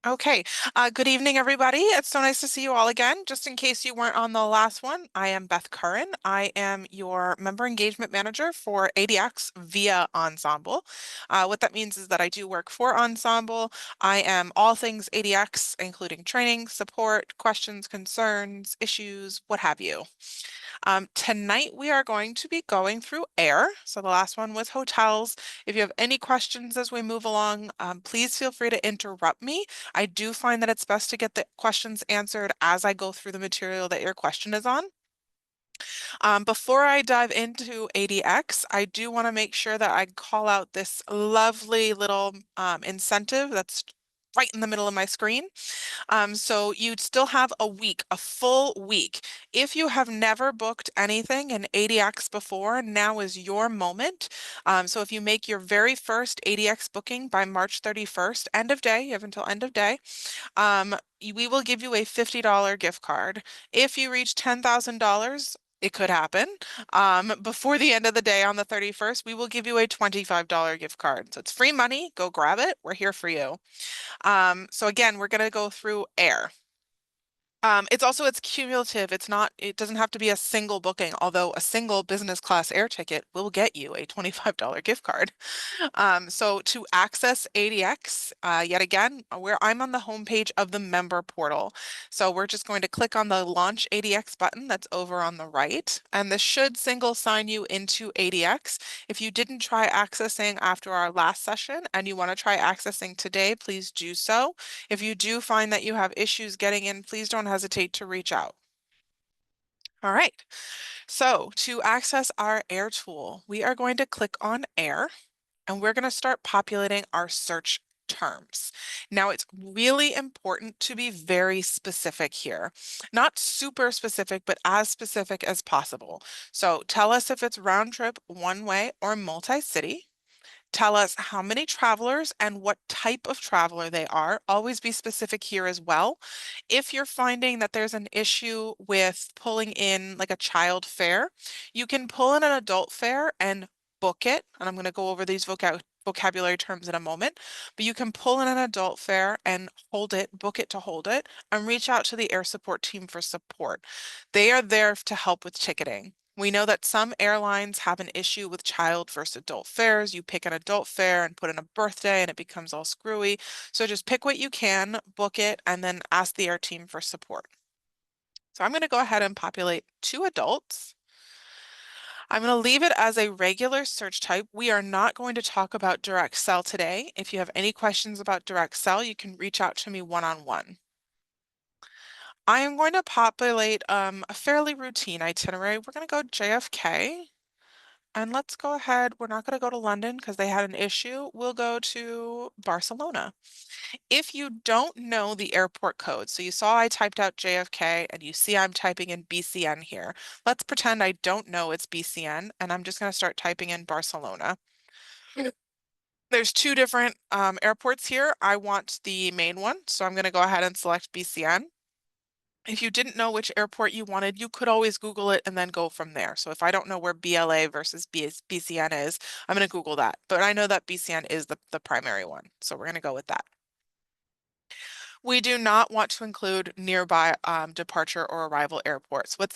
Okay. Good evening, everybody. It's so nice to see you all again. Just in case you weren't on the last one, I am Beth Curran. I am your member engagement manager for ADX via Ensemble. What that means is that I do work for Ensemble. I am all things ADX, including training, support, questions, concerns, issues, what have you. Tonight we are going to be going through air. So the last one was hotels. If you have any questions as we move along, please feel free to interrupt me. I do find that it's best to get the questions answered as I go through the material that your question is on. Before I dive into ADX, I do want to make sure that I call out this lovely little incentive that's right in the middle of my screen. So you'd still have a week, a full week. If you have never booked anything in ADX before, now is your moment. So if you make your very first ADX booking by March 31st, end of day, you have until end of day, we will give you a $50 gift card. If you reach $10,000, it could happen. Before the end of the day on the 31st, we will give you a $25 gift card. So it's free money. Go grab it. We're here for you. So again, we're going to go through air. It's cumulative. It doesn't have to be a single booking, although a single business class air ticket will get you a $25 gift card. So to access ADX, yet again, where I'm on the homepage of the member portal. So we're just going to click on the Launch ADX button that's over on the right, and this should single sign you into ADX. If you didn't try accessing after our last session and you want to try accessing today, please do so. If you do find that you have issues getting in, please don't hesitate to reach out. All right. So to access our air tool, we are going to click on air and we're going to start populating our search terms. Now, it's really important to be very specific here. Not super specific, but as specific as possible. So tell us if it's round trip, one way, or multi-city. Tell us how many travelers and what type of traveler they are. Always be specific here as well. If you're finding that there's an issue with pulling in like a child fare, you can pull in an adult fare and book it. And I'm going to go over these vocabulary terms in a moment, but you can pull in an adult fare and hold it, book it to hold it, and reach out to the air support team for support. They are there to help with ticketing. We know that some airlines have an issue with child versus adult fares. You pick an adult fare and put in a birthday and it becomes all screwy. So just pick what you can, book it, and then ask the air team for support. So I'm going to go ahead and populate 2 adults. I'm going to leave it as a regular search type. We are not going to talk about direct sell today. If you have any questions about direct sell, you can reach out to me one-on-one. I am going to populate a fairly routine itinerary. We're going to go JFK. And let's go ahead. We're not going to go to London because they had an issue. We'll go to Barcelona. If you don't know the airport code, so you saw I typed out JFK and you see I'm typing in BCN here. Let's pretend I don't know it's BCN and I'm just going to start typing in Barcelona. There's 2 different airports here. I want the main one, so I'm going to go ahead and select BCN. If you didn't know which airport you wanted, you could always Google it and then go from there. So if I don't know where BLA versus BCN is, I'm going to Google that. But I know that BCN is the primary one. So we're going to go with that. We do not want to include nearby departure or arrival airports. What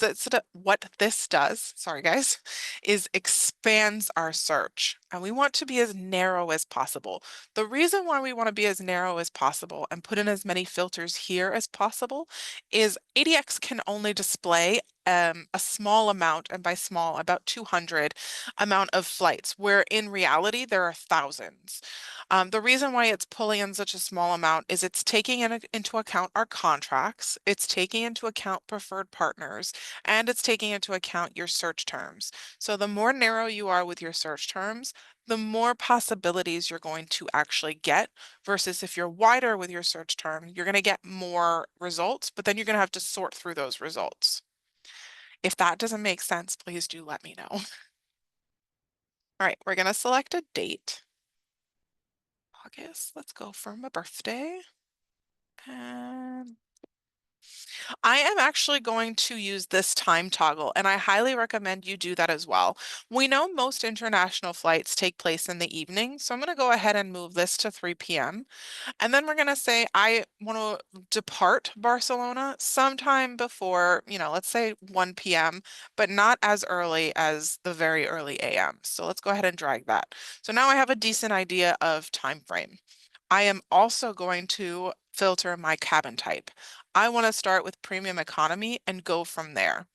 this does, sorry guys, is expands our search. And we want to be as narrow as possible. The reason why we want to be as narrow as possible and put in as many filters here as possible is ADX can only display a small amount, and by small, about 200 amount of flights, where in reality there are thousands. The reason why it's pulling in such a small amount is it's taking into account our contracts, it's taking into account preferred partners, and it's taking into account your search terms. So the more narrow you are with your search terms, the more possibilities you're going to actually get versus if you're wider with your search term, you're going to get more results, but then you're going to have to sort through those results. If that doesn't make sense, please do let me know. All right, we're going to select a date. August, let's go for my birthday. And I am actually going to use this time toggle, and I highly recommend you do that as well. We know most international flights take place in the evening, so I'm going to go ahead and move this to 3 p.m. And then we're going to say I want to depart Barcelona sometime before, let's say 1 p.m., but not as early as the very early a.m. So let's go ahead and drag that. So now I have a decent idea of time frame. I am also going to filter my cabin type. I want to start with premium economy and go from there.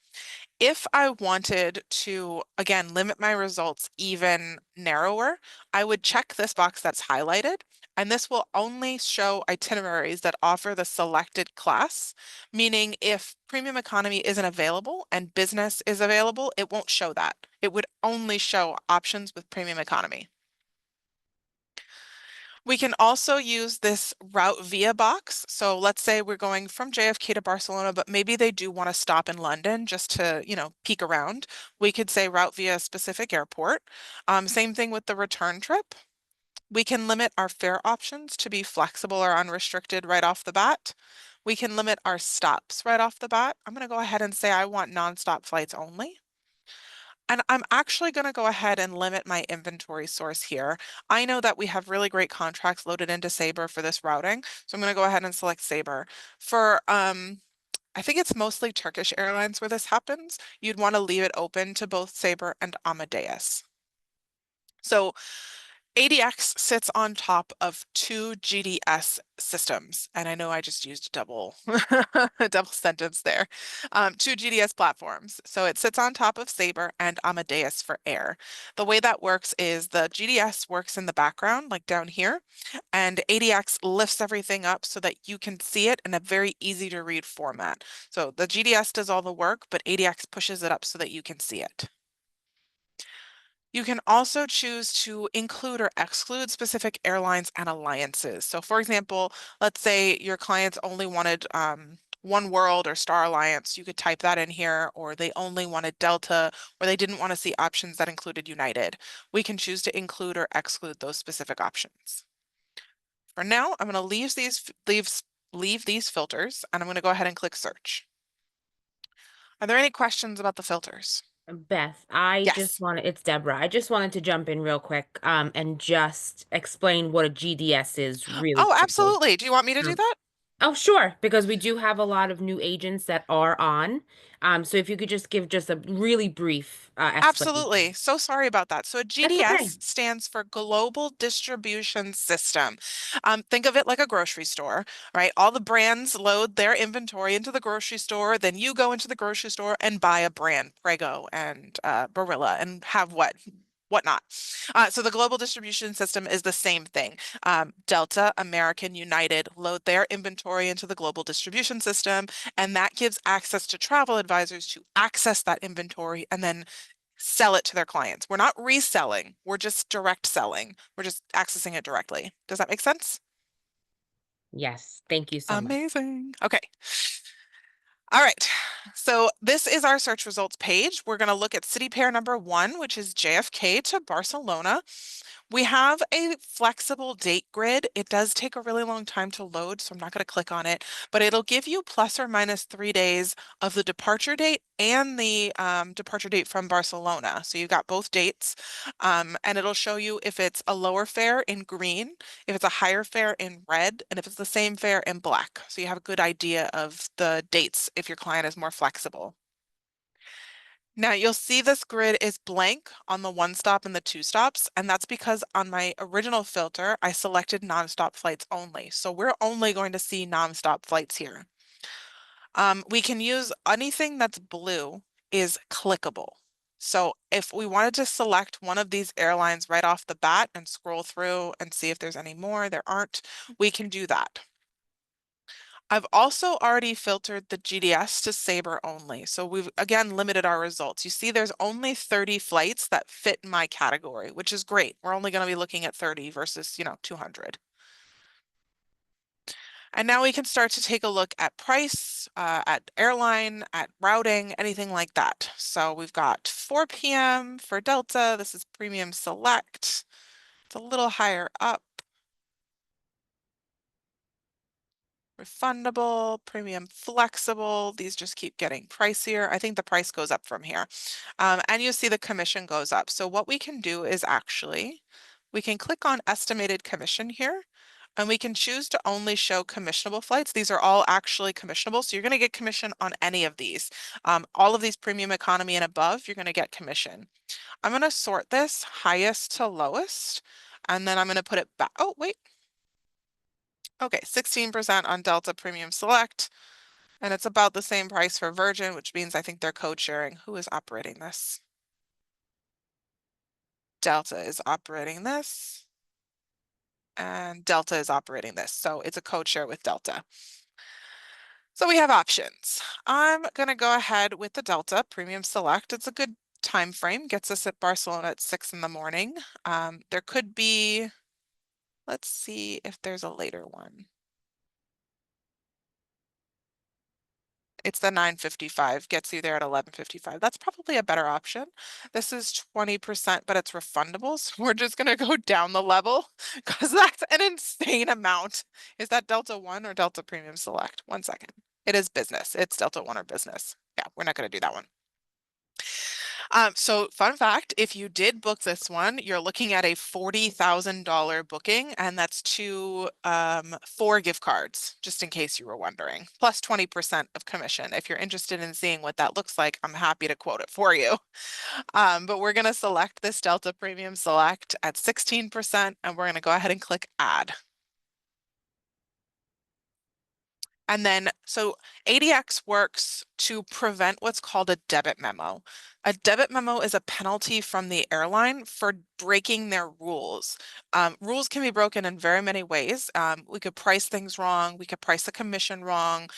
If I wanted to, again, limit my results even narrower, I would check this box that's highlighted, and this will only show itineraries that offer the selected class, meaning if premium economy isn't available and business is available, it won't show that. It would only show options with premium economy. We can also use this route via box. So let's say we're going from JFK to Barcelona, but maybe they do want to stop in London just to, peek around. We could say route via a specific airport. Same thing with the return trip. We can limit our fare options to be flexible or unrestricted right off the bat. We can limit our stops right off the bat. I'm going to go ahead and say I want nonstop flights only. And I'm actually going to go ahead and limit my inventory source here. I know that we have really great contracts loaded into Sabre for this routing, so I'm going to go ahead and select Sabre. For, I think it's mostly Turkish Airlines where this happens. You'd want to leave it open to both Sabre and Amadeus. So ADX sits on top of two GDS systems, and I know I just used a double a double sentence there. Two GDS platforms. So it sits on top of Sabre and Amadeus for air. The way that works is the GDS works in the background, like down here, and ADX lifts everything up so that you can see it in a very easy to read format. So the GDS does all the work, but ADX pushes it up so that you can see it. You can also choose to include or exclude specific airlines and alliances. So for example, let's say your clients only wanted One World or Star Alliance, you could type that in here, or they only wanted Delta, or they didn't want to see options that included United. We can choose to include or exclude those specific options. For now, I'm going to leave these filters, and I'm going to go ahead and click search. Are there any questions about the filters? Beth, Yes. it's Deborah. I just wanted to jump in real quick, and just explain what a GDS is really Oh, quickly. absolutely. Do you want me to do Um, that? oh, sure, because we do have a lot of new agents that are on. So if you could just give just a really brief Absolutely. explanation. So sorry about that. So a That's okay. GDS stands for Global Distribution System. Think of it like a grocery store, right? All the brands load their inventory into the grocery store. Then you go into the grocery store and buy a brand, Prego and Barilla, and have whatnot. So the global distribution system is the same thing. Delta, American, United load their inventory into the global distribution system, and that gives access to travel advisors to access that inventory and then sell it to their clients. We're not reselling, we're just direct selling. We're just accessing it directly. Does that make sense? Yes, thank you so much. Amazing. Okay. All right. So this is our search results page. We're going to look at city pair number one, which is JFK to Barcelona. We have a flexible date grid. It does take a really long time to load, so I'm not going to click on it, but it'll give you plus or minus 3 days of the departure date and the departure date from Barcelona. So you've got both dates, and it'll show you if it's a lower fare in green, if it's a higher fare in red, and if it's the same fare in black. So you have a good idea of the dates if your client is more flexible. Now you'll see this grid is blank on the one stop and the two stops, and that's because on my original filter, I selected nonstop flights only. So we're only going to see nonstop flights here. We can use anything that's blue is clickable. So if we wanted to select one of these airlines right off the bat and scroll through and see if there's any more, there aren't, we can do that. I've also already filtered the GDS to Sabre only. So we've again limited our results. You see there's only 30 flights that fit my category, which is great. We're only going to be looking at 30 versus, 200. And now we can start to take a look at price, at airline, at routing, anything like that. So we've got 4 p.m. for Delta. This is Premium Select. It's a little higher up. refundable, premium flexible. These just keep getting pricier. I think the price goes up from here. And you see the commission goes up. So what we can do is actually, we can click on estimated commission here. And we can choose to only show commissionable flights. These are all actually commissionable. So you're going to get commission on any of these. All of these premium economy and above, you're going to get commission. I'm going to sort this highest to lowest. And then I'm going to put it back. Oh, wait. Okay, 16% on Delta Premium Select. And it's about the same price for Virgin, which means I think they're code sharing. Who is operating this? Delta is operating this. And Delta is operating this. So it's a code share with Delta. So we have options. I'm going to go ahead with the Delta Premium Select. It's a good time frame, gets us at Barcelona at 6 in the morning. There could be, let's see if there's a later one. It's the 9:55, gets you there at 11:55. That's probably a better option. This is 20%, but it's refundable. So we're just going to go down the level because that's an insane amount. Is that Delta One or Delta Premium Select? 1 second. It is business. It's Delta One or business. Yeah, we're not going to do that one. So fun fact, if you did book this one, you're looking at a $40,000 booking, and that's four gift cards, just in case you were wondering, plus 20% of commission. If you're interested in seeing what that looks like, I'm happy to quote it for you. But we're going to select this Delta Premium Select at 16%, and we're going to go ahead and click Add. And then, so ADX works to prevent what's called a debit memo. A debit memo is a penalty from the airline for breaking their rules. Rules can be broken in very many ways. We could price things wrong. We could price the commission wrong.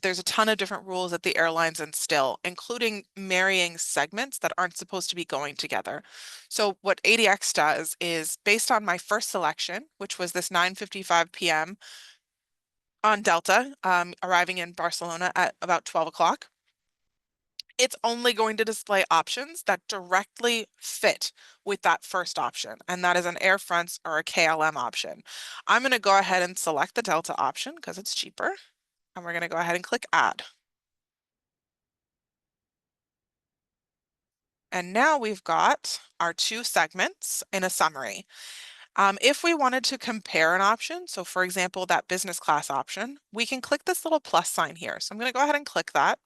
There's a ton of different rules that the airlines instill, including marrying segments that aren't supposed to be going together. So what ADX does is, based on my first selection, which was this 9:55 p.m., on Delta, arriving in Barcelona at about 12 o'clock, it's only going to display options that directly fit with that first option, and that is an Air France or a KLM option. I'm going to go ahead and select the Delta option because it's cheaper, and we're going to go ahead and click Add. And now we've got our two segments in a summary. If we wanted to compare an option, so for example, that business class option, we can click this little plus sign here. So I'm going to go ahead and click that.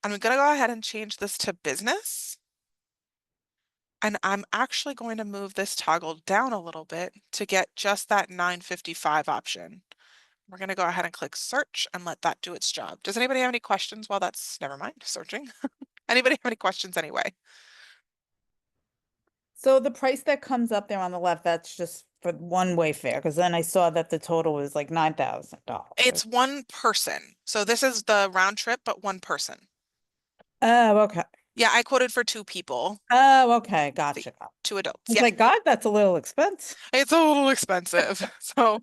I'm going to go ahead and change this to business. And I'm actually going to move this toggle down a little bit to get just that 9:55 option. We're going to go ahead and click search and let that do its job. Does anybody have any questions while that's, never mind, searching? Anybody have any questions anyway? So the price that comes up there on the left, that's just for one-way fare, because then I saw that the total was like It's $9,000. one person. So this is the round trip, but one person. Oh, okay. Yeah, I quoted for two people, Oh, okay. the Gotcha. two adults. It's Yeah, like, God, that's a little expensive. it's a little expensive. So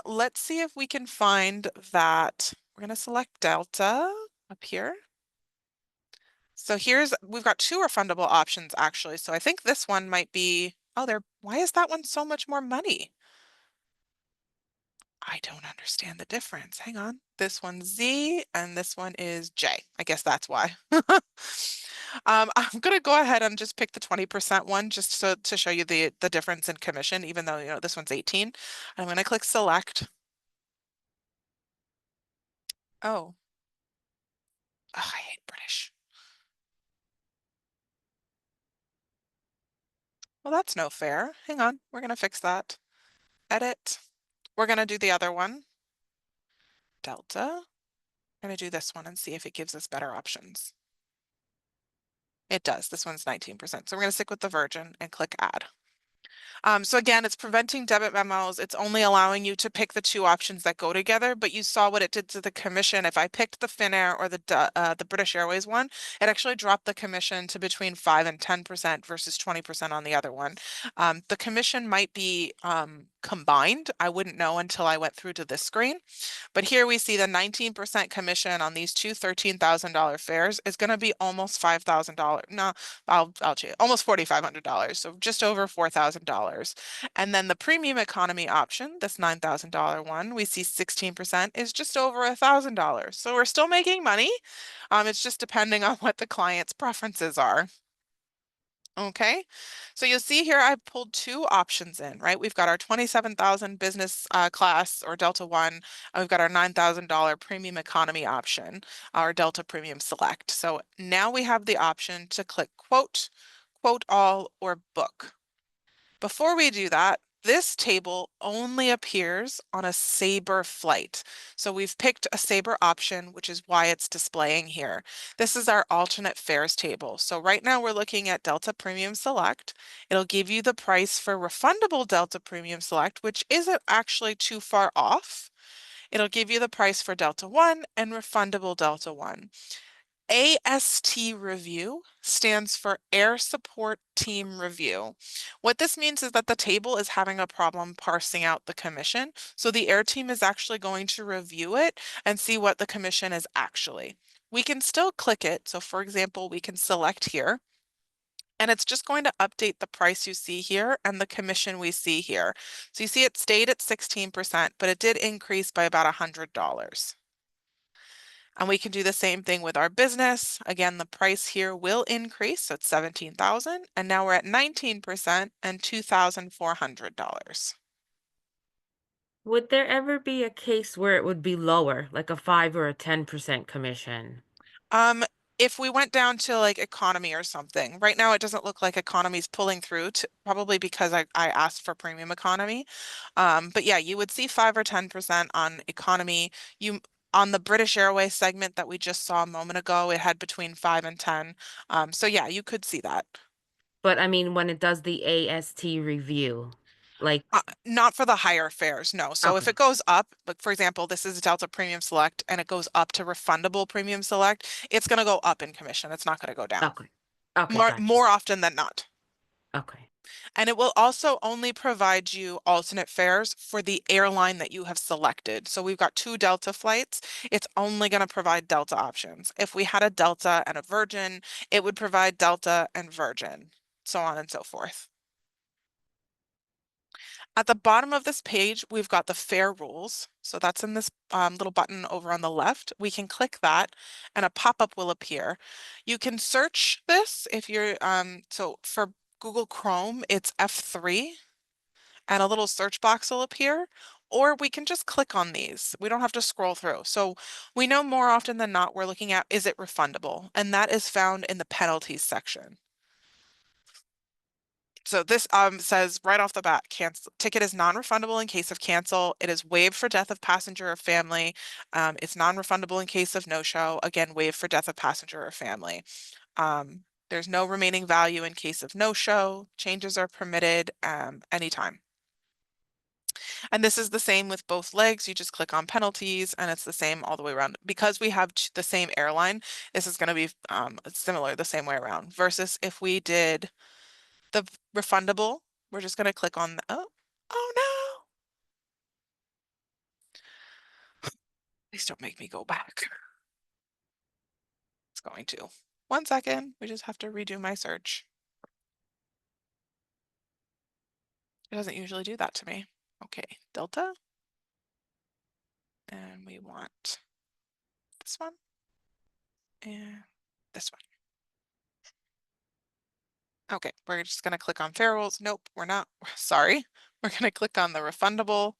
let's see if we can find that. We're going to select Delta up here. So we've got two refundable options actually. So I think this one might be, oh, why is that one so much more money? I don't understand the difference. Hang on. This one's Z and this one is J. I guess that's why. I'm gonna go ahead and just pick the 20% one just so to show you the difference in commission, even though this one's 18. I'm gonna click select. Oh, ugh, I hate British. Well, that's no fair. Hang on, we're gonna fix that. Edit. We're gonna do the other one. Delta. I'm gonna do this one and see if it gives us better options. It does. This one's 19%. So we're gonna stick with the Virgin and click add. So again, it's preventing debit memos. It's only allowing you to pick the two options that go together, but you saw what it did to the commission. If I picked the Finnair or the British Airways one, it actually dropped the commission to between 5 and 10% versus 20% on the other one. The commission might be combined. I wouldn't know until I went through to this screen. But here we see the 19% commission on these two $13,000 fares is going to be almost $5,000. No, I'll change almost $4,500. So just over $4,000. $9,000. And then the premium economy option, this $9,000 one, we see 16% is just over $1,000. So we're still making money. It's just depending on what the client's preferences are. Okay, so you'll see here I pulled two options in, right? We've got our 27,000 business class or Delta One, and we've got our $9,000 premium economy option, our Delta Premium Select. So now we have the option to click quote, quote all, or book. Before we do that, this table only appears on a Sabre flight. So we've picked a Sabre option, which is why it's displaying here. This is our alternate fares table. So right now we're looking at Delta Premium Select. It'll give you the price for refundable Delta Premium Select, which isn't actually too far off. It'll give you the price for Delta One and refundable Delta One. AST review stands for Air Support Team Review. What this means is that the table is having a problem parsing out the commission. So the air team is actually going to review it and see what the commission is actually. We can still click it. So for example, we can select here. And it's just going to update the price you see here and the commission we see here. So you see it stayed at 16%, but it did increase by about $100. And we can do the same thing with our business. Again, the price here will increase, so it's 17,000, and now we're at 19% and $2,400. Would there ever be a case where it would be lower, like a 5 or a 10% commission? Um, if we went down to like economy or something, right now it doesn't look like economy's pulling through to, probably because I asked for premium economy. But yeah, you would see 5 or 10% on economy. You on the British Airways segment that we just saw a moment ago, it had between 5 and 10. So yeah, you could see that. But I mean, when it does the AST review, like, Not for the higher fares, no. So if okay, it goes up, like for example, this is Delta Premium Select and it goes up to refundable Premium Select, it's going to go up in commission. It's not going to go down. okay, okay, gotcha. More often than not. Okay. And it will also only provide you alternate fares for the airline that you have selected. So we've got two Delta flights. It's only going to provide Delta options. If we had a Delta and a Virgin, it would provide Delta and Virgin, so on and so forth. At the bottom of this page, we've got the fare rules. So that's in this little button over on the left. We can click that and a pop-up will appear. You can search this if you're, so for Google Chrome, it's F3 and a little search box will appear, or we can just click on these. We don't have to scroll through. So we know more often than not, we're looking at, is it refundable? And that is found in the penalties section. So this says right off the bat, cancel ticket is non-refundable in case of cancel. It is waived for death of passenger or family. It's non-refundable in case of no-show. Again, waived for death of passenger or family. There's no remaining value in case of no-show. Changes are permitted anytime. And this is the same with both legs. You just click on penalties and it's the same all the way around. Because we have the same airline, this is going to be similar the same way around. Versus if we did the refundable, we're just going to click on the, oh no, please don't make me go back. It's going to. 1 second, we just have to redo my search. It doesn't usually do that to me. Okay, Delta. And we want this one and this one. Okay, we're just going to click on fare rules. Nope, we're not. Sorry. We're going to click on the refundable,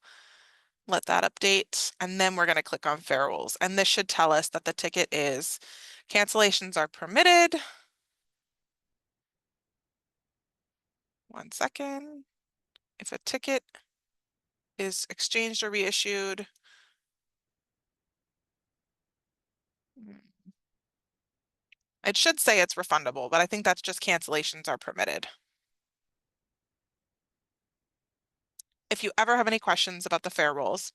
let that update, and then we're going to click on fare rules. And this should tell us that the ticket is cancellations are permitted. 1 second. If a ticket is exchanged or reissued, it should say it's refundable, but I think that's just cancellations are permitted. If you ever have any questions about the fare rules,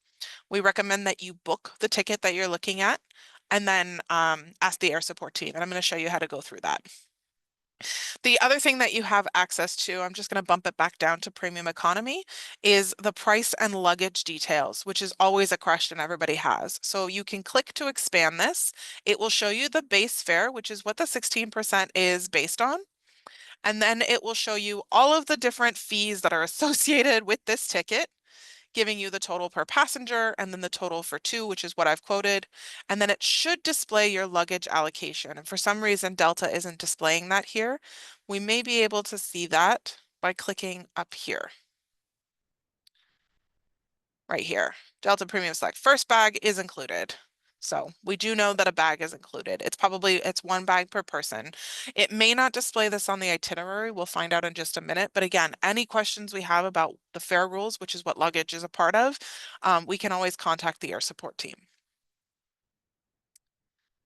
we recommend that you book the ticket that you're looking at and then ask the air support team. And I'm going to show you how to go through that. The other thing that you have access to, I'm just going to bump it back down to premium economy, is the price and luggage details, which is always a question everybody has. So you can click to expand this. It will show you the base fare, which is what the 16% is based on. And then it will show you all of the different fees that are associated with this ticket, giving you the total per passenger and then the total for two, which is what I've quoted. And then it should display your luggage allocation. And for some reason, Delta isn't displaying that here. We may be able to see that by clicking up here. Right here. Delta Premium Select. First bag is included. So we do know that a bag is included. It's one bag per person. It may not display this on the itinerary. We'll find out in just a minute. But again, any questions we have about the fare rules, which is what luggage is a part of, we can always contact the air support team.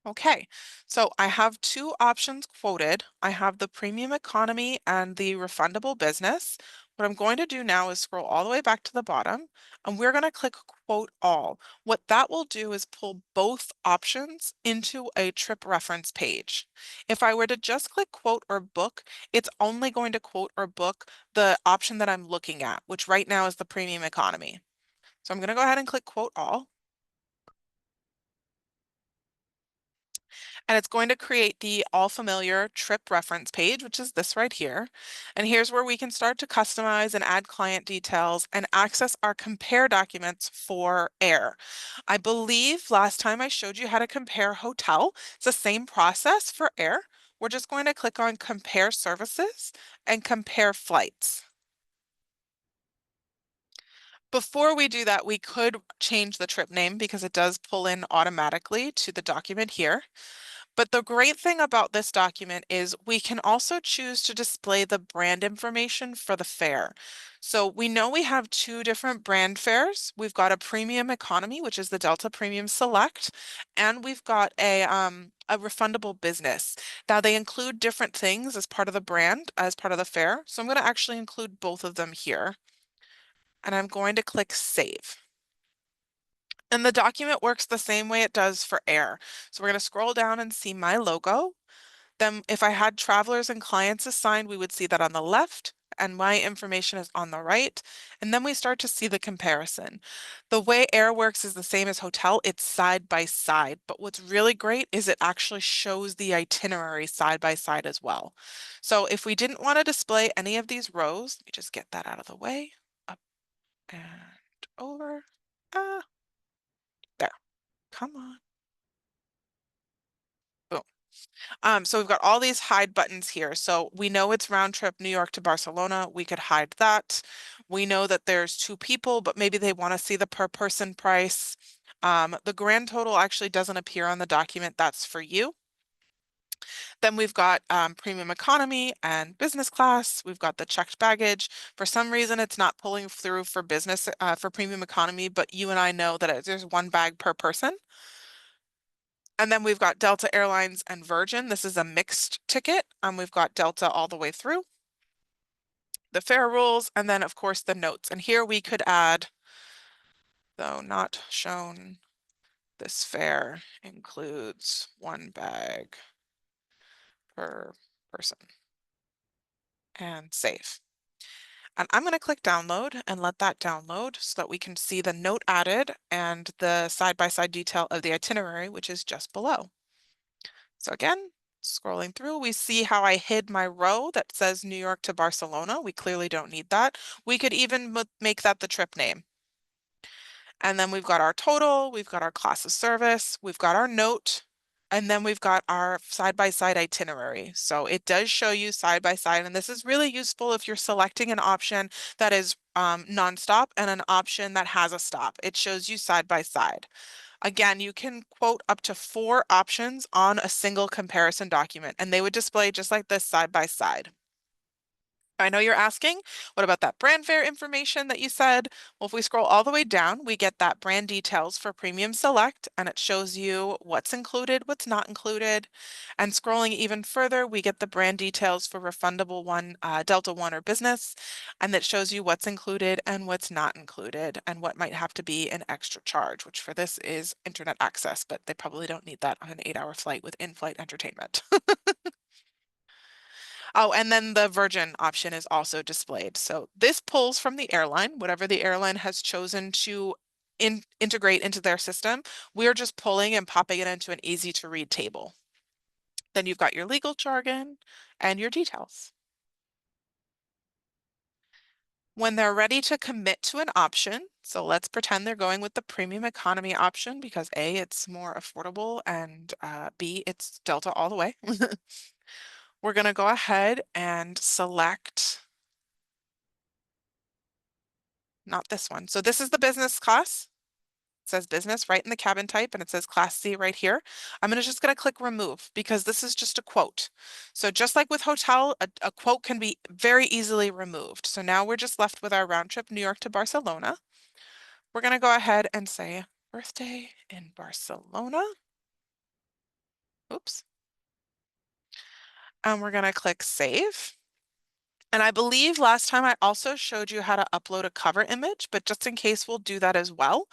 Okay, so I have two options quoted. I have the premium economy and the refundable business. What I'm going to do now is scroll all the way back to the bottom, and we're going to click quote all. What that will do is pull both options into a trip reference page. If I were to just click quote or book, it's only going to quote or book the option that I'm looking at, which right now is the premium economy. So I'm going to go ahead and click quote all. And it's going to create the all familiar trip reference page, which is this right here. And here's where we can start to customize and add client details and access our compare documents for air. I believe last time I showed you how to compare hotel. It's the same process for air. We're just going to click on compare services and compare flights. Before we do that, we could change the trip name because it does pull in automatically to the document here. But the great thing about this document is we can also choose to display the brand information for the fare. So we know we have two different brand fares. We've got a premium economy, which is the Delta Premium Select, and we've got a refundable business. Now they include different things as part of the brand, as part of the fare. So I'm going to actually include both of them here. And I'm going to click Save. And the document works the same way it does for air. So we're going to scroll down and see my logo. Then if I had travelers and clients assigned, we would see that on the left and my information is on the right. And then we start to see the comparison. The way air works is the same as hotel. It's side by side. But what's really great is it actually shows the itinerary side by side as well. So if we didn't want to display any of these rows, let me just get that out of the way. Up and over. Ah, there. Come on. Boom. So we've got all these hide buttons here. So we know it's round trip New York to Barcelona. We could hide that. We know that there's two people, but maybe they want to see the per person price. The grand total actually doesn't appear on the document. That's for you. Then we've got premium economy and business class. We've got the checked baggage. For some reason, it's not pulling through for business for premium economy, but you and I know that there's one bag per person. And then we've got Delta Airlines and Virgin. This is a mixed ticket. We've got Delta all the way through. The fare rules, and then of course the notes. And here we could add, though not shown, this fare includes one bag per person. And save. And I'm going to click download and let that download so that we can see the note added and the side-by-side detail of the itinerary, which is just below. So again, scrolling through, we see how I hid my row that says New York to Barcelona. We clearly don't need that. We could even make that the trip name. And then we've got our total, we've got our class of service, we've got our note, and then we've got our side-by-side itinerary. So it does show you side by side, and this is really useful if you're selecting an option that is nonstop and an option that has a stop. It shows you side by side. Again, you can quote up to 4 options on a single comparison document, and they would display just like this side by side. I know you're asking, what about that brand fare information that you said? Well, if we scroll all the way down, we get that brand details for Premium Select, and it shows you what's included, what's not included. And scrolling even further, we get the brand details for Refundable One, Delta One or Business, and that shows you what's included and what's not included, and what might have to be an extra charge, which for this is internet access, but they probably don't need that on an 8-hour flight with in-flight entertainment. Oh, and then the Virgin option is also displayed. So this pulls from the airline, whatever the airline has chosen to integrate into their system. We're just pulling and popping it into an easy to read table. Then you've got your legal jargon and your details. When they're ready to commit to an option, so let's pretend they're going with the premium economy option because A, it's more affordable, and B, it's Delta all the way. We're going to go ahead and select, not this one. So this is the business class. It says business right in the cabin type, and it says class C right here. I'm just going to click remove because this is just a quote. So just like with hotel, a quote can be very easily removed. So now we're just left with our round trip New York to Barcelona. We're going to go ahead and say birthday in Barcelona. Oops. And we're going to click save. And I believe last time I also showed you how to upload a cover image, but just in case we'll do that as well.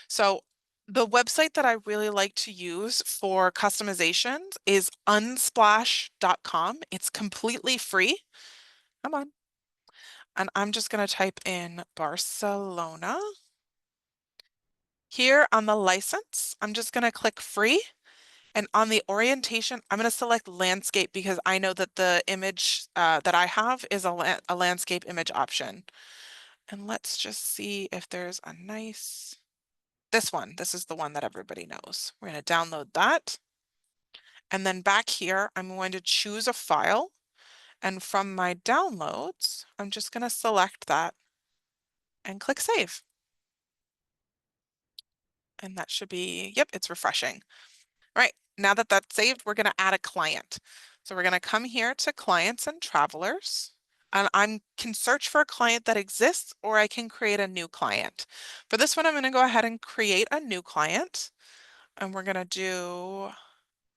So the website that I really like to use for customizations is unsplash.com. It's completely free. Come on. And I'm just going to type in Barcelona. Here on the license, I'm just going to click free. And on the orientation, I'm going to select landscape because I know that the image that I have is a landscape image option. And let's just see if there's a nice, this one. This is the one that everybody knows. We're going to download that. And then back here, I'm going to choose a file. And from my downloads, I'm just going to select that and click save. And that should be, yep, it's refreshing. All right, now that that's saved, we're going to add a client. So we're going to come here to clients and travelers. And I can search for a client that exists, or I can create a new client. For this one, I'm going to go ahead and create a new client. And we're going to do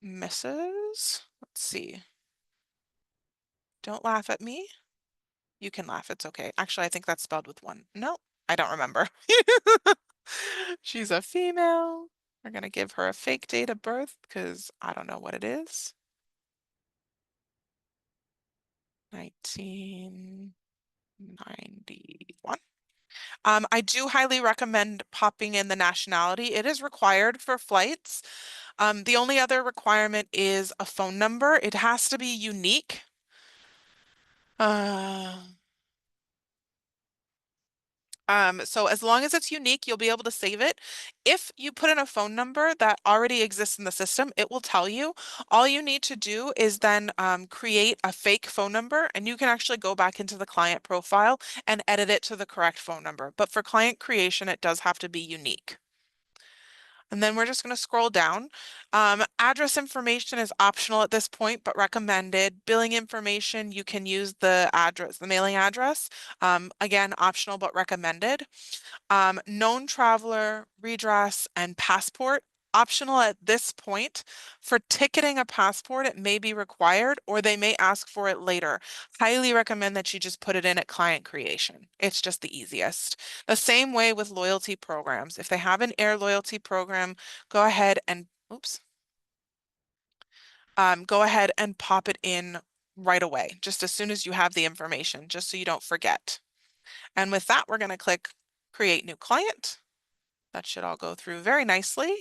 Mrs. Let's see. Don't laugh at me. You can laugh, it's okay. Actually, I think that's spelled with one. No, I don't remember. She's a female. We're going to give her a fake date of birth because I don't know what it is. 1991. I do highly recommend popping in the nationality. It is required for flights. The only other requirement is a phone number. It has to be unique. Uh, so as long as it's unique, you'll be able to save it. If you put in a phone number that already exists in the system, it will tell you. All you need to do is then create a fake phone number, and you can actually go back into the client profile and edit it to the correct phone number. But for client creation, it does have to be unique. And then we're just going to scroll down. Address information is optional at this point, but recommended. Billing information, you can use the address, the mailing address. Again, optional, but recommended. Known traveler, redress, and passport. Optional at this point. For ticketing a passport, it may be required or they may ask for it later. Highly recommend that you just put it in at client creation. It's just the easiest. The same way with loyalty programs. If they have an air loyalty program, go ahead and, oops, go ahead and pop it in right away, just as soon as you have the information, just so you don't forget. And with that, we're going to click Create New Client. That should all go through very nicely.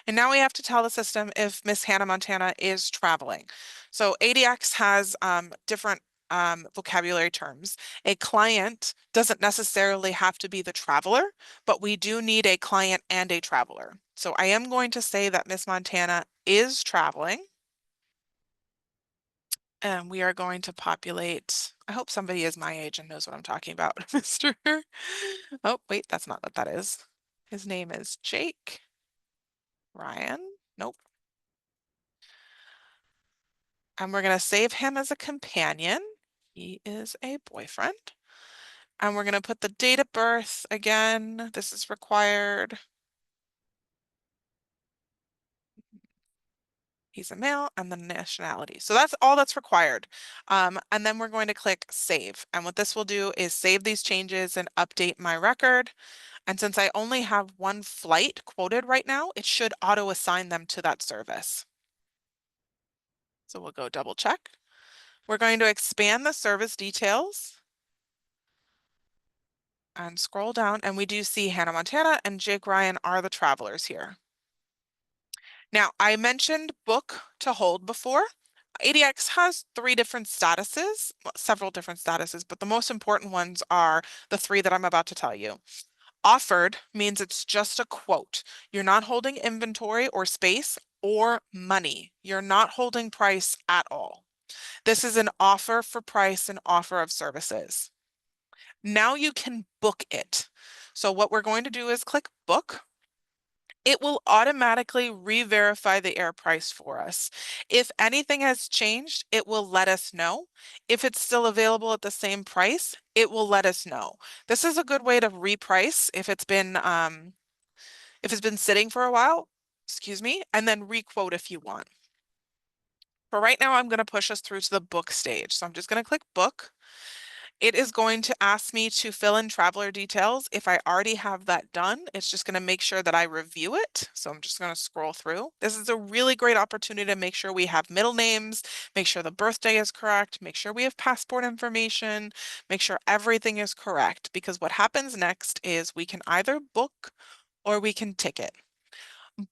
And now we have to tell the system if Miss Hannah Montana is traveling. So ADX has different vocabulary terms. A client doesn't necessarily have to be the traveler, but we do need a client and a traveler. So I am going to say that Miss Montana is traveling. And we are going to populate, I hope somebody is my age and knows what I'm talking about, Mr. Oh, wait, that's not what that is. His name is Jake. Ryan? Nope. And we're going to save him as a companion. He is a boyfriend. And we're going to put the date of birth again. This is required. He's a male and the nationality. So that's all that's required. And then we're going to click save. And what this will do is save these changes and update my record. And since I only have one flight quoted right now, it should auto assign them to that service. So we'll go double check. We're going to expand the service details and scroll down, and we do see Hannah Montana and Jake Ryan are the travelers here. Now, I mentioned book to hold before. ADX has three different statuses, well, several different statuses, but the most important ones are the three that I'm about to tell you. Offered means it's just a quote. You're not holding inventory or space or money. You're not holding price at all. This is an offer for price and offer of services. Now you can book it. So what we're going to do is click book. It will automatically re-verify the air price for us. If anything has changed, it will let us know. If it's still available at the same price, it will let us know. This is a good way to reprice if it's been sitting for a while, excuse me, and then requote if you want. For right now, I'm going to push us through to the book stage. So I'm just going to click book. It is going to ask me to fill in traveler details. If I already have that done, it's just going to make sure that I review it. So I'm just going to scroll through. This is a really great opportunity to make sure we have middle names, make sure the birthday is correct, make sure we have passport information, make sure everything is correct, because what happens next is we can either book or we can ticket.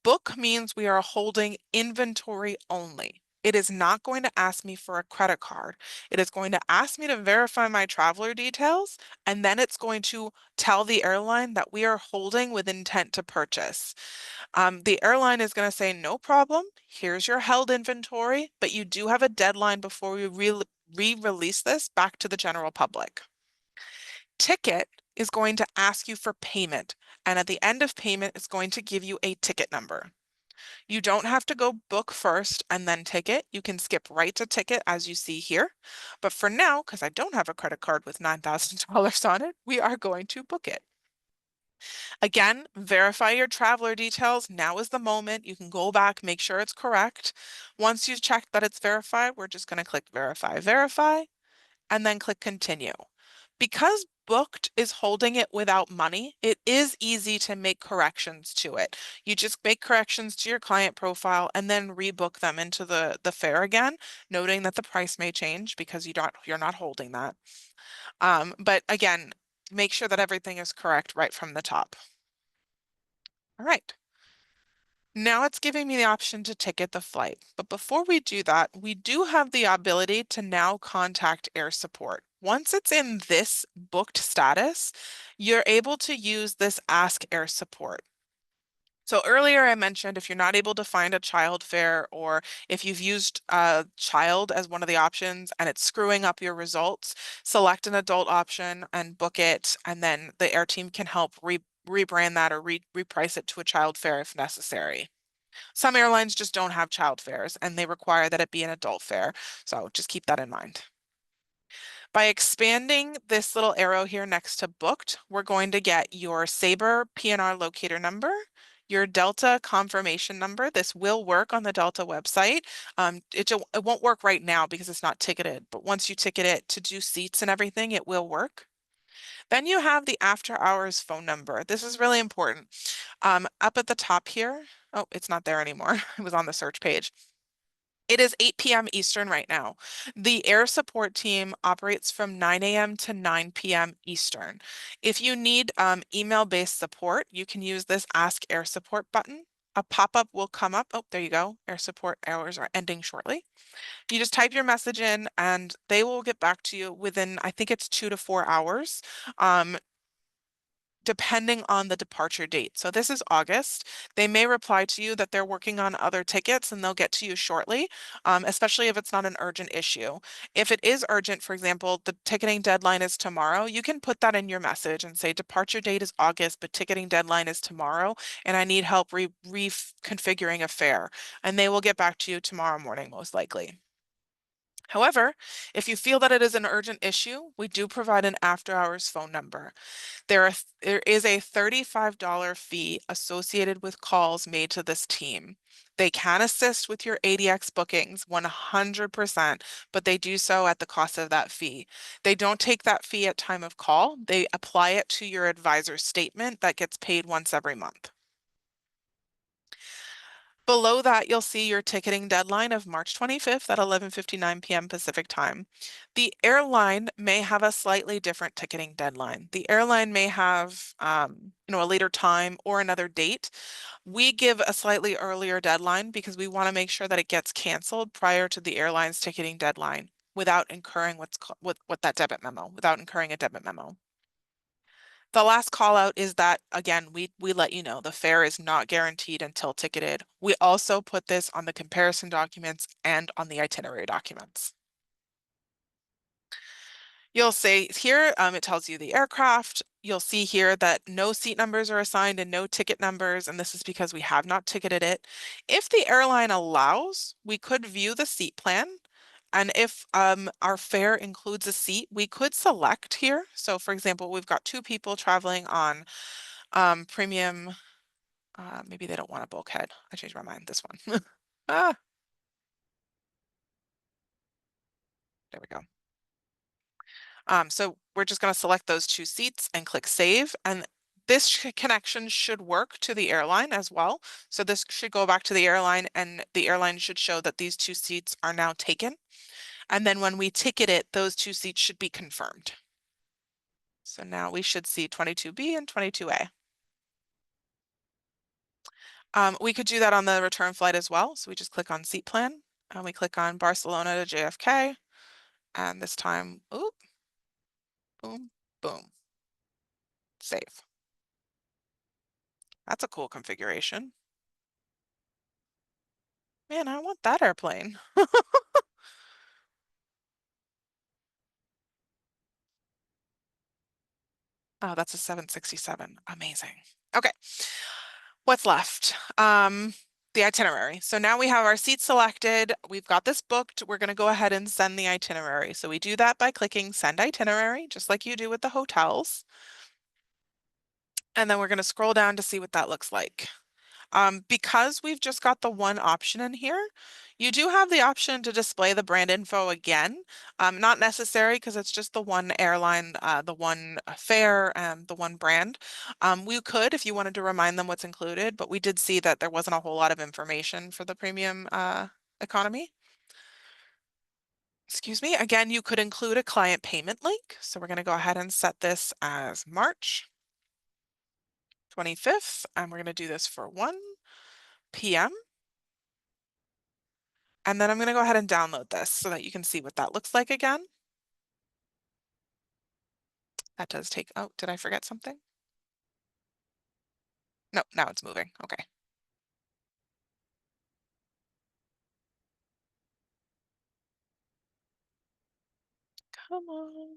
Book means we are holding inventory only. It is not going to ask me for a credit card. It is going to ask me to verify my traveler details, and then it's going to tell the airline that we are holding with intent to purchase. The airline is going to say, no problem, here's your held inventory, but you do have a deadline before we re-release this back to the general public. Ticket is going to ask you for payment, and at the end of payment, it's going to give you a ticket number. You don't have to go book first and then ticket. You can skip right to ticket as you see here. But for now, because I don't have a credit card with $9,000 on it, we are going to book it. Again, verify your traveler details. Now is the moment. You can go back, make sure it's correct. Once you've checked that it's verified, we're just going to click verify, verify, and then click continue. Because booked is holding it without money, it is easy to make corrections to it. You just make corrections to your client profile and then rebook them into the fare again, noting that the price may change because you're not holding that. But again, make sure that everything is correct right from the top. All right. Now it's giving me the option to ticket the flight. But before we do that, we do have the ability to now contact air support. Once it's in this booked status, you're able to use this Ask Air Support. So earlier I mentioned if you're not able to find a child fare or if you've used child as one of the options and it's screwing up your results, select an adult option and book it, and then the air team can help rebrand that or reprice it to a child fare if necessary. Some airlines just don't have child fares and they require that it be an adult fare. So just keep that in mind. By expanding this little arrow here next to booked, we're going to get your Sabre PNR locator number, your Delta confirmation number. This will work on the Delta website. It won't work right now because it's not ticketed, but once you ticket it to do seats and everything, it will work. Then you have the after hours phone number. This is really important. Up at the top here, oh, it's not there anymore. It was on the search page. It is 8 p.m. Eastern right now. The air support team operates from 9 a.m. to 9 p.m. Eastern. If you need email-based support, you can use this Ask Air Support button. A pop-up will come up. Oh, there you go. Air support hours are ending shortly. You just type your message in and they will get back to you within, I think it's 2 to 4 hours. Depending on the departure date. So this is August. They may reply to you that they're working on other tickets and they'll get to you shortly, especially if it's not an urgent issue. If it is urgent, for example, the ticketing deadline is tomorrow, you can put that in your message and say departure date is August, but ticketing deadline is tomorrow, and I need help reconfiguring a fare. And they will get back to you tomorrow morning, most likely. However, if you feel that it is an urgent issue, we do provide an after hours phone number. There is a $35 fee associated with calls made to this team. They can assist with your ADX bookings 100%, but they do so at the cost of that fee. They don't take that fee at time of call. They apply it to your advisor statement that gets paid once every month. Below that, you'll see your ticketing deadline of March 25th at 11:59 p.m. Pacific time. The airline may have a slightly different ticketing deadline. The airline may have, a later time or another date. We give a slightly earlier deadline because we want to make sure that it gets canceled prior to the airline's ticketing deadline without incurring what that debit memo, without incurring a debit memo. The last call out is that, again, we let you know the fare is not guaranteed until ticketed. We also put this on the comparison documents and on the itinerary documents. You'll see here, it tells you the aircraft. You'll see here that no seat numbers are assigned and no ticket numbers, and this is because we have not ticketed it. If the airline allows, we could view the seat plan. And if our fare includes a seat, we could select here. So for example, we've got two people traveling on premium. Maybe they don't want a bulkhead. I changed my mind. This one. Ah, there we go. So we're just going to select those two seats and click save. And this connection should work to the airline as well. So this should go back to the airline and the airline should show that these two seats are now taken. And then when we ticket it, those two seats should be confirmed. So now we should see 22B and 22A. We could do that on the return flight as well. So we just click on seat plan and we click on Barcelona to JFK. And this time, oop, boom, boom, save. That's a cool configuration. Man, I want that airplane. Oh, that's a 767. Amazing. Okay. What's left? The itinerary. So now we have our seats selected. We've got this booked. We're going to go ahead and send the itinerary. So we do that by clicking send itinerary, just like you do with the hotels. And then we're going to scroll down to see what that looks like. Because we've just got the one option in here, you do have the option to display the brand info again. Not necessary because it's just the one airline, the one fare, and the one brand. We could if you wanted to remind them what's included, but we did see that there wasn't a whole lot of information for the premium economy. Excuse me. Again, you could include a client payment link. So we're going to go ahead and set this as March 25th, and we're going to do this for 1 p.m. And then I'm going to go ahead and download this so that you can see what that looks like again. That does take, oh, did I forget something? No, now it's moving. Okay. Come on.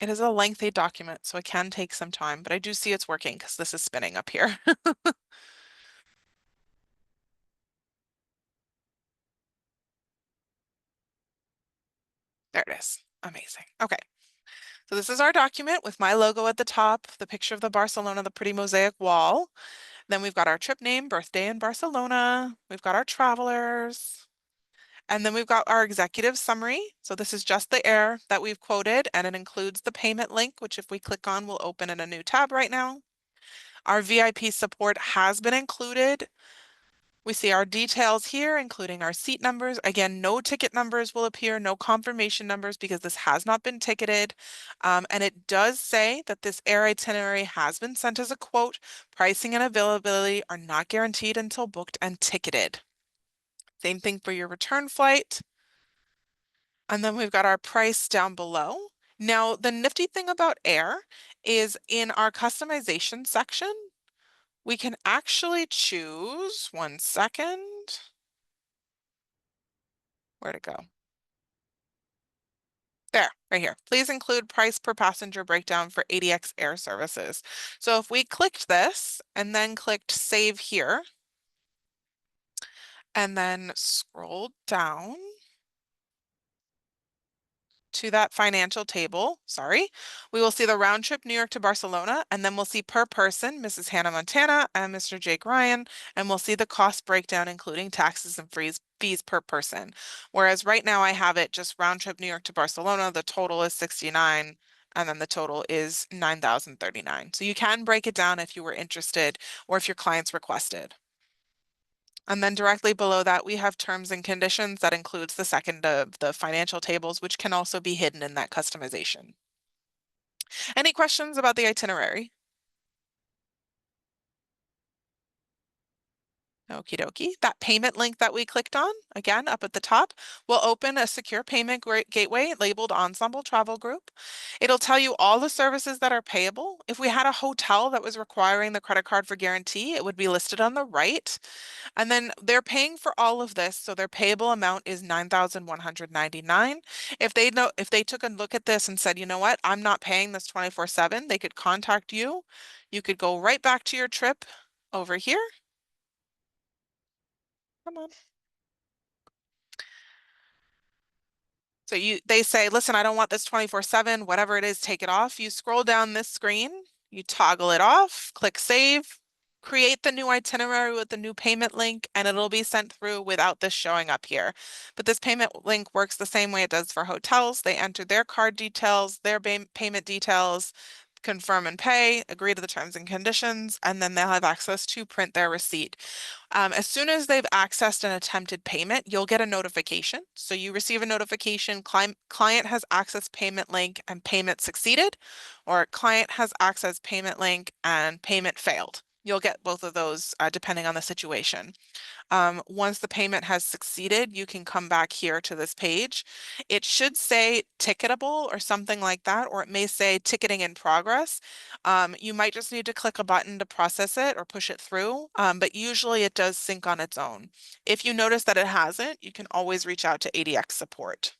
It is a lengthy document, so it can take some time, but I do see it's working because this is spinning up here. There it is. Amazing. Okay. So this is our document with my logo at the top, the picture of the Barcelona, the pretty mosaic wall. Then we've got our trip name, birthday in Barcelona. We've got our travelers. And then we've got our executive summary. So this is just the air that we've quoted, and it includes the payment link, which if we click on, will open in a new tab right now. Our VIP support has been included. We see our details here, including our seat numbers. Again, no ticket numbers will appear, no confirmation numbers because this has not been ticketed. And it does say that this air itinerary has been sent as a quote. Pricing and availability are not guaranteed until booked and ticketed. Same thing for your return flight. And then we've got our price down below. Now, the nifty thing about air is in our customization section, we can actually choose, 1 second, where'd it go? There, right here. Please include price per passenger breakdown for ADX air services. So if we clicked this and then clicked save here, and then scroll down, to that financial table, sorry, we will see the round trip New York to Barcelona, and then we'll see per person, Mrs. Hannah Montana and Mr. Jake Ryan, and we'll see the cost breakdown, including taxes and fees per person. Whereas right now I have it just round trip New York to Barcelona, the total is 69, and then the total is 9,039. So you can break it down if you were interested or if your clients requested. And then directly below that, we have terms and conditions that includes the second of the financial tables, which can also be hidden in that customization. Any questions about the itinerary? Okie dokie. That payment link that we clicked on, again, up at the top, will open a secure payment gateway labeled Ensemble Travel Group. It'll tell you all the services that are payable. If we had a hotel that was requiring the credit card for guarantee, it would be listed on the right. And then they're paying for all of this, so their payable amount is 9,199. If they took a look at this and said, you know what, I'm not paying this 24/7, they could contact you. You could go right back to your trip over here. Come on. So they say, listen, I don't want this 24/7, whatever it is, take it off. You scroll down this screen, you toggle it off, click save, create the new itinerary with the new payment link, and it'll be sent through without this showing up here. But this payment link works the same way it does for hotels. They enter their card details, their payment details, confirm and pay, agree to the terms and conditions, and then they'll have access to print their receipt. As soon as they've accessed an attempted payment, you'll get a notification. So you receive a notification, client has access payment link and payment succeeded, or client has access payment link and payment failed. You'll get both of those depending on the situation. Once the payment has succeeded, you can come back here to this page. It should say ticketable or something like that, or it may say ticketing in progress. You might just need to click a button to process it or push it through, but usually it does sync on its own. If you notice that it hasn't, you can always reach out to ADX support.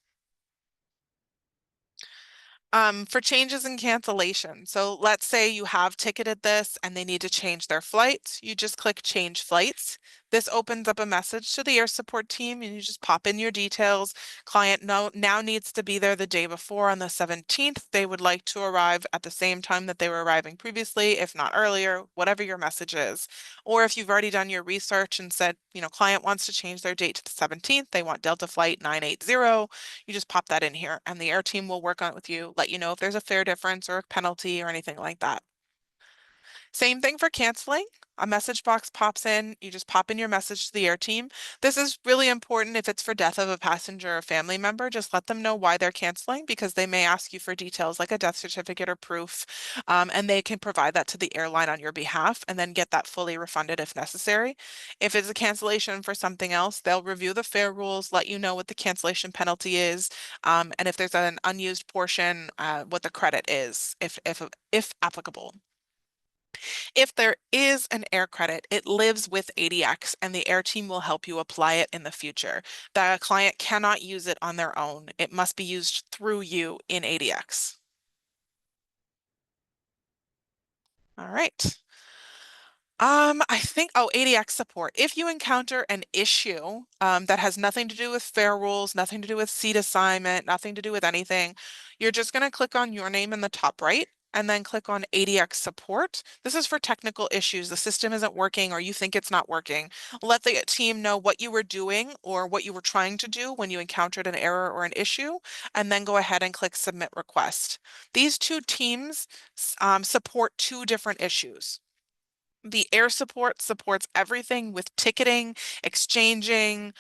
For changes and cancellation. So let's say you have ticketed this and they need to change their flights. You just click change flights. This opens up a message to the air support team and you just pop in your details. Client now needs to be there the day before on the 17th. They would like to arrive at the same time that they were arriving previously, if not earlier, whatever your message is. Or if you've already done your research and said, client wants to change their date to the 17th, they want Delta flight 980, you just pop that in here and the air team will work on it with you, let you know if there's a fare difference or a penalty or anything like that. Same thing for canceling. A message box pops in. You just pop in your message to the air team. This is really important if it's for death of a passenger or family member. Just let them know why they're canceling because they may ask you for details like a death certificate or proof, and they can provide that to the airline on your behalf and then get that fully refunded if necessary. If it's a cancellation for something else, they'll review the fare rules, let you know what the cancellation penalty is, and if there's an unused portion, what the credit is, if applicable. If there is an air credit, it lives with ADX and the air team will help you apply it in the future. The client cannot use it on their own. It must be used through you in ADX. All right. I think, ADX support. If you encounter an issue that has nothing to do with fare rules, nothing to do with seat assignment, nothing to do with anything, you're just going to click on your name in the top right and then click on ADX support. This is for technical issues. The system isn't working or you think it's not working. Let the team know what you were doing or what you were trying to do when you encountered an error or an issue, and then go ahead and click submit request. These two teams support two different issues. The air support supports everything with ticketing, exchanging,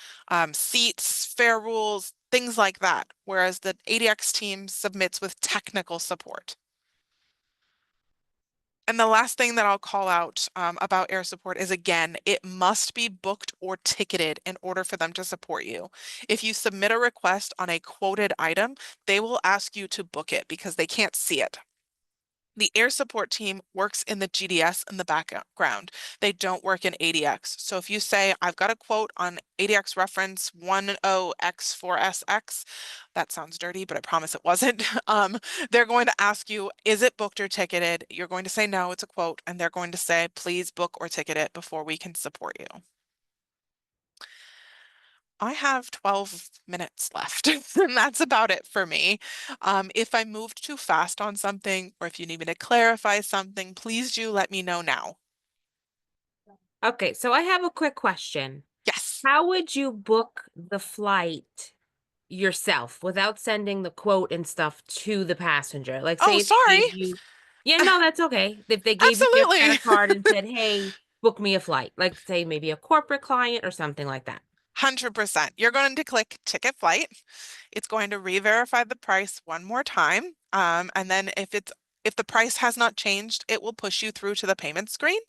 seats, fare rules, things like that, whereas the ADX team submits with technical support. And the last thing that I'll call out about air support is, again, it must be booked or ticketed in order for them to support you. If you submit a request on a quoted item, they will ask you to book it because they can't see it. The air support team works in the GDS in the background. They don't work in ADX. So if you say, I've got a quote on ADX reference 10X4SX, that sounds dirty, but I promise it wasn't. They're going to ask you, is it booked or ticketed? You're going to say, no, it's a quote. And they're going to say, please book or ticket it before we can support you. I have 12 minutes left, and that's about it for me. If I moved too fast on something, or if you need me to clarify something, please do let me know now. Okay, so I have a quick question. Yes. How would you book the flight yourself without sending the quote and stuff to the passenger? Like, Oh, say if they sorry. gave you, yeah, no, that's okay. If they gave you their Absolutely. credit card and said, hey, book me a flight, like, say, maybe a corporate client or something like that. 100%. You're going to click ticket flight. It's going to re-verify the price one more time. And then if the price has not changed, it will push you through to the payment screen.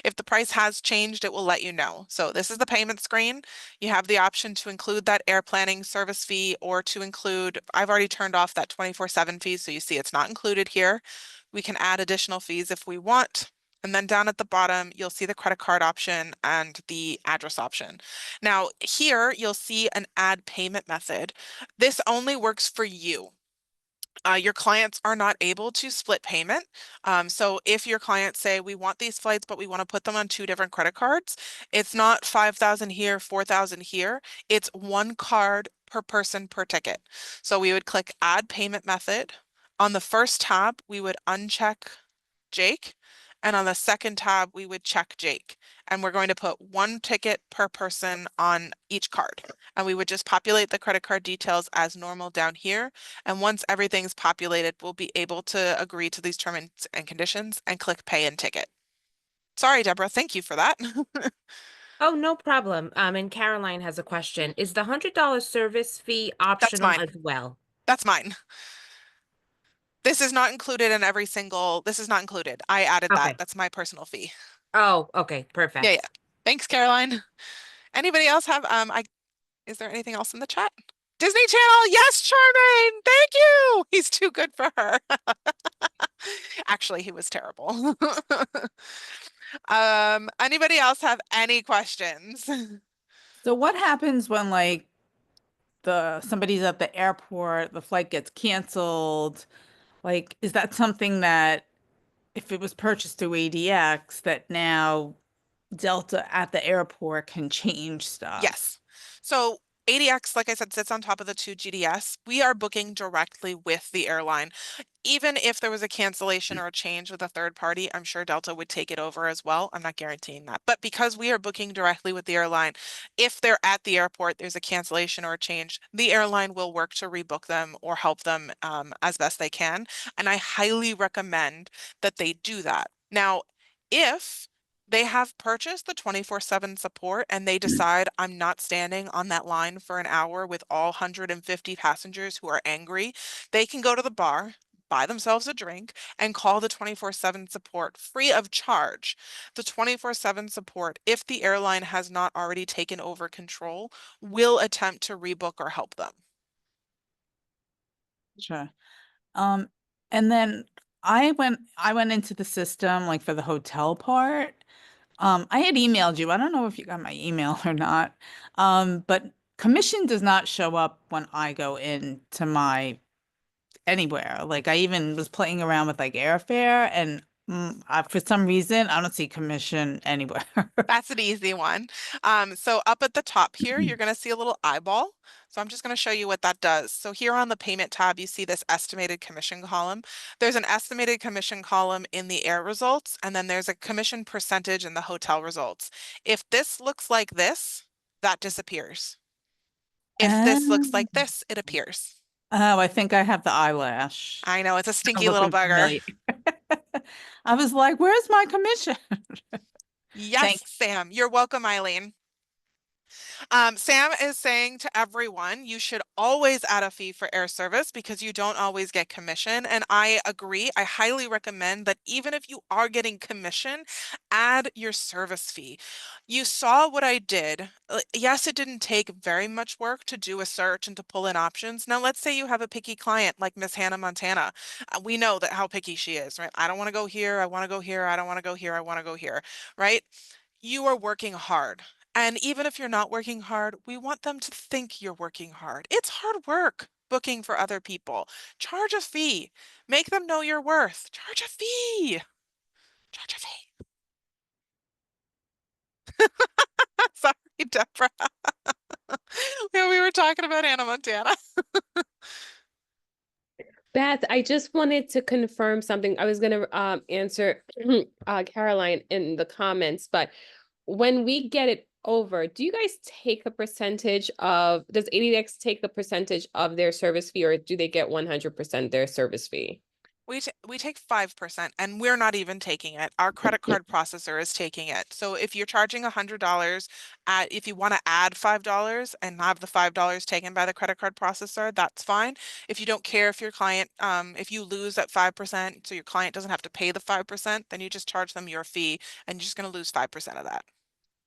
If the price has changed, it will let you know. So this is the payment screen. You have the option to include that air planning service fee or to include, I've already turned off that 24/7 fee, so you see it's not included here. We can add additional fees if we want. And then down at the bottom, you'll see the credit card option and the address option. Now, here you'll see an add payment method. This only works for you. Your clients are not able to split payment. So if your clients say, we want these flights, but we want to put them on two different credit cards, it's not 5,000 here, 4,000 here. It's one card per person per ticket. So we would click add payment method. On the first tab, we would uncheck Jake. And on the second tab, we would check Jake. And we're going to put one ticket per person on each card. And we would just populate the credit card details as normal down here. And once everything's populated, we'll be able to agree to these terms and conditions and click pay and ticket. Sorry, Deborah. Thank you for that. Oh, no problem. And Caroline has a question. Is the $100 service fee That's optional mine. as well? That's mine. This is not included in every single, this is not included. I added that. Okay. That's my personal fee. Oh, okay, Yeah, yeah. perfect. Thanks, Caroline. Anybody else have is there anything else in the chat? Disney Channel, yes, Charmaine, thank you. He's too good for her. Actually, he was terrible. Anybody else have any questions? So what happens when like the somebody's at the airport, the flight gets canceled? Like, is that something that if it was purchased through ADX, that now Delta at the airport can change stuff? Yes. So ADX, like I said, sits on top of the two GDS. We are booking directly with the airline. Even if there was a cancellation or a change with a third party, I'm sure Delta would take it over as well. I'm not guaranteeing that. But because we are booking directly with the airline, if they're at the airport, there's a cancellation or a change, the airline will work to rebook them or help them as best they can. And I highly recommend that they do that. Now, if they have purchased the 24/7 support and they decide I'm not standing on that line for an hour with all 150 passengers who are angry, they can go to the bar, buy themselves a drink, and call the 24/7 support free of charge. The 24/7 support, if the airline has not already taken over control, will attempt to rebook or help them. Sure. Um, and then I went into the system like for the hotel part. I had emailed you. I don't know if you got my email or not. But commission does not show up when I go into my anywhere. Like I even was playing around with like airfare and for some reason I don't see commission anywhere. That's an easy one. So up at the top here, you're going to see a little eyeball. So I'm just going to show you what that does. So here on the payment tab, you see this estimated commission column. There's an estimated commission column in the air results, and then there's a commission percentage in the hotel results. If this looks like this, that disappears. If this looks Um, like this, it appears. oh, I think I have the eyelash. I know it's a I'm stinky little looking bugger. familiar. I was like, where's my commission? Yes, Thank Sam. You're welcome, Eileen. Sam is saying to everyone, you should always add a fee for air service because you don't always get commission. And I agree. I highly recommend that even if you are getting commission, add your service fee. You saw what I did. Yes, it didn't take very much work to do a search and to pull in options. Now, let's say you have a picky client like Miss Hannah Montana. We know that how picky she is, right? I don't want to go here. I want to go here. I don't want to go here. I want to go here, right? You are working hard. And even if you're not working hard, we want them to think you're working hard. It's hard work booking for other people. Charge a fee. Make them know your worth. Charge a fee. Charge a fee. Sorry, Deborah. Yeah, we were talking about Anna Montana. Beth, I just wanted to confirm something. I was gonna answer Caroline in the comments, but when we get it over, do you guys take a percentage of, does ADX take a percentage of their service fee, or do they get 100% their service fee? We take 5% and we're not even taking it. Our credit card processor is taking it. So if you're charging $100 if you want to add $5 and have the $5 taken by the credit card processor, that's fine. If you don't care if your client, if you lose at 5%, so your client doesn't have to pay the 5%, then you just charge them your fee and you're just going to lose 5% of that.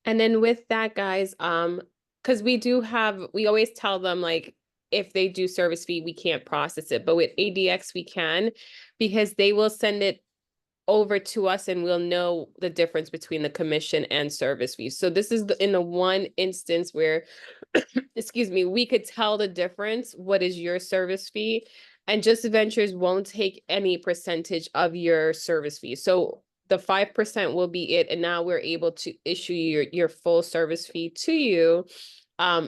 And then with that, guys, because we always tell them like if they do service fee, we can't process it, but with ADX we can, because they will send it over to us and we'll know the difference between the commission and service fees. So this is in the one instance where, excuse me, we could tell the difference. What is your service fee? And Just Ventures won't take any percentage of your service fee. So the 5% will be it. And now we're able to issue your full service fee to you,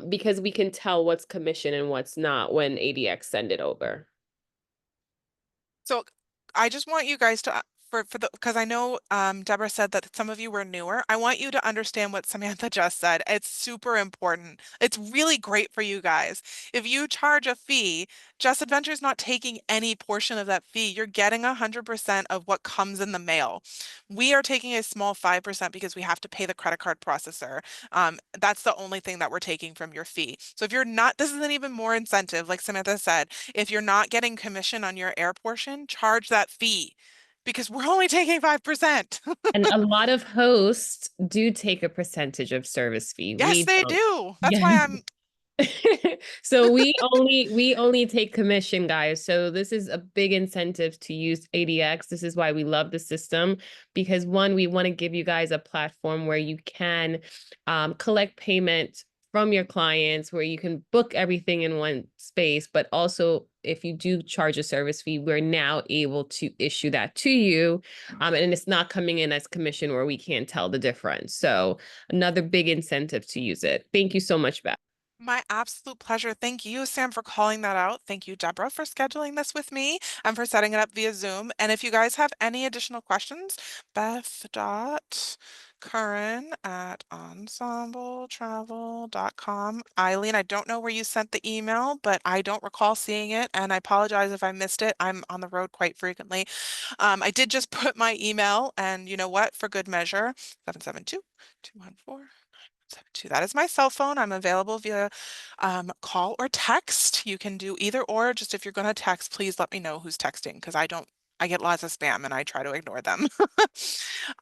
because we can tell what's commission and what's not when ADX send it over. So I just want you guys to for the because I know Deborah said that some of you were newer. I want you to understand what Samantha just said. It's super important. It's really great for you guys. If you charge a fee, Just Adventure is not taking any portion of that fee. You're getting 100% of what comes in the mail. We are taking a small 5% because we have to pay the credit card processor. That's the only thing that we're taking from your fee. So if you're not, this is an even more incentive, like Samantha said. If you're not getting commission on your air portion, charge that fee because we're only taking 5%. And a lot of hosts do take a percentage of service fee. Yes, We they don't. do. That's Yeah. why I'm So we only take commission, guys. So this is a big incentive to use ADX. This is why we love the system, because one, we want to give you guys a platform where you can collect payment from your clients, where you can book everything in one space, but also if you do charge a service fee, we're now able to issue that to you. And it's not coming in as commission where we can't tell the difference. So another big incentive to use it. Thank you so much, Beth. my absolute pleasure. Thank you, Sam, for calling that out. Thank you, Deborah, for scheduling this with me and for setting it up via Zoom. And if you guys have any additional questions, beth.curran@ensembletravel.com. Eileen, I don't know where you sent the email, but I don't recall seeing it, and I apologize if I missed it. I'm on the road quite frequently. I did just put my email, and you know what? For good measure, 772-214. That is my cell phone. I'm available via call or text. You can do either or. Just if you're going to text, please let me know who's texting because I get lots of spam and I try to ignore them.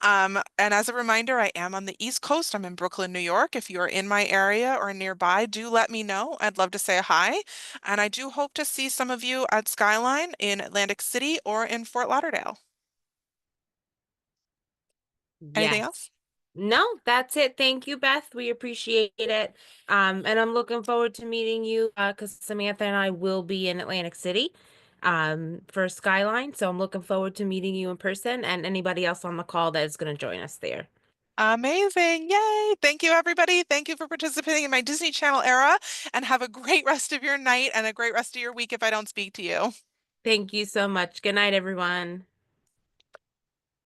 And as a reminder, I am on the East Coast. I'm in Brooklyn, New York. If you're in my area or nearby, do let me know. I'd love to say hi. And I do hope to see some of you at Skyline in Atlantic City or in Fort Lauderdale. Anything Yes. else? No, that's it. Thank you, Beth. We appreciate it. And I'm looking forward to meeting you, because Samantha and I will be in Atlantic City, for Skyline. So I'm looking forward to meeting you in person and anybody else on the call that is going to join us there. Amazing. Yay. Thank you, everybody. Thank you for participating in my Disney Channel era and have a great rest of your night and a great rest of your week if I don't speak to you. Thank you so much. Good night, everyone.